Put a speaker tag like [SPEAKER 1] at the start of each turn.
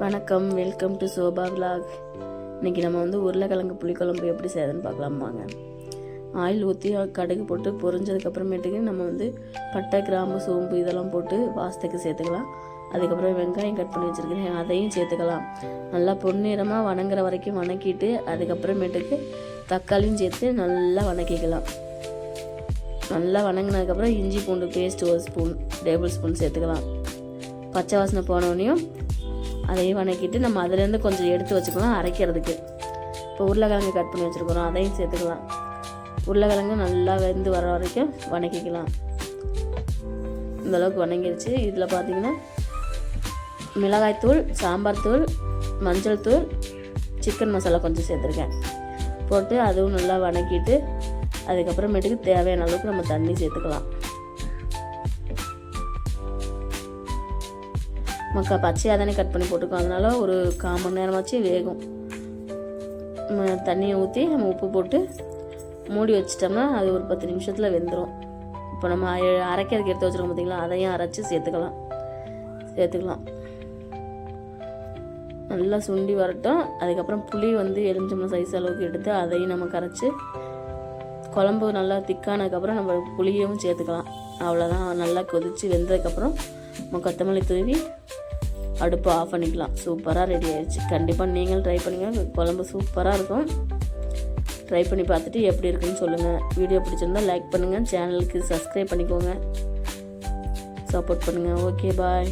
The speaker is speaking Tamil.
[SPEAKER 1] வணக்கம், வெல்கம் டு சோபா விலாக். இன்றைக்கி நம்ம உருளைக்கிழங்கு புளிக்குழம்பு எப்படி செய்யறதுன்னு பார்க்கலாமாங்க. ஆயில் ஊற்றி கடுகு போட்டு பொரிஞ்சதுக்கப்புறமேட்டுக்கு நம்ம பட்டை, கிராம்பு, சோம்பு இதெல்லாம் போட்டு வாசத்துக்கு சேர்த்துக்கலாம். அதுக்கப்புறம் வெங்காயம் கட் பண்ணி வச்சுருக்கிறேன், அதையும் சேர்த்துக்கலாம். நல்லா பொன்னிறமாக வணங்குற வரைக்கும் வணக்கிட்டு அதுக்கப்புறமேட்டுக்கு தக்காளியும் சேர்த்து நல்லா வணக்கிக்கலாம். நல்லா வணங்கினதுக்கப்புறம் இஞ்சி பூண்டு பேஸ்ட் 1 டேபிள் ஸ்பூன் சேர்த்துக்கலாம். பச்சை வாசனை போனோடனையும் அதையும் வணக்கிட்டு நம்ம அதிலேருந்து கொஞ்சம் எடுத்து வச்சுக்கலாம் அரைக்கிறதுக்கு. இப்போ உருளைக்கிழங்கு கட் பண்ணி வச்சுருக்கிறோம், அதையும் சேர்த்துக்கலாம். உருளைக்கிழங்கு நல்லா வெந்து வர வரைக்கும் வணக்கிக்கலாம். இந்தளவுக்கு வணங்கிடுச்சு. இதில் பார்த்திங்கன்னா மிளகாய்த்தூள், சாம்பார் தூள், மஞ்சள் தூள், சிக்கன் மசாலா கொஞ்சம் சேர்த்துருக்கேன். போட்டு அதுவும் நல்லா வணக்கிட்டு அதுக்கப்புறமேட்டுக்கு தேவையான அளவுக்கு நம்ம தண்ணி சேர்த்துக்கலாம். பச்சையாக தானே கட் பண்ணி போட்டுக்கோம், அதனால ஒரு 1/4 மணி நேரமாச்சு வேகும். தண்ணியை ஊற்றி நம்ம உப்பு போட்டு மூடி வச்சிட்டோம்னா அது ஒரு 10 நிமிஷத்தில் வெந்துடும். இப்போ நம்ம அரைக்கிறதுக்கு எடுத்து வச்சுருக்கோம் பார்த்திங்களா, அதையும் அரைச்சி சேர்த்துக்கலாம். நல்லா சுண்டி வரட்டும். அதுக்கப்புறம் புளி எலுமிச்சம்பழம் சைஸ் அளவுக்கு எடுத்து அதையும் நம்ம கரைச்சி குழம்பு நல்லா திக்கானதுக்கப்புறம் நம்ம புளியவும் சேர்த்துக்கலாம். அவ்வளோதான். நல்லா கொதித்து வெந்ததுக்கப்புறம் நம்ம கொத்தமல்லி தூவி அடுப்பு ஆஃப் பண்ணிக்கலாம். சூப்பராக ரெடி ஆயிடுச்சு. கண்டிப்பாக நீங்களும் ட்ரை பண்ணுங்கள். குழம்பு சூப்பராக இருக்கும். ட்ரை பண்ணி பார்த்துட்டு எப்படி இருக்குன்னு சொல்லுங்கள். வீடியோ பிடிச்சிருந்தால் லைக் பண்ணுங்கள், சேனலுக்கு சப்ஸ்கிரைப் பண்ணிக்கோங்க, சப்போர்ட் பண்ணுங்கள். ஓகே, பாய்.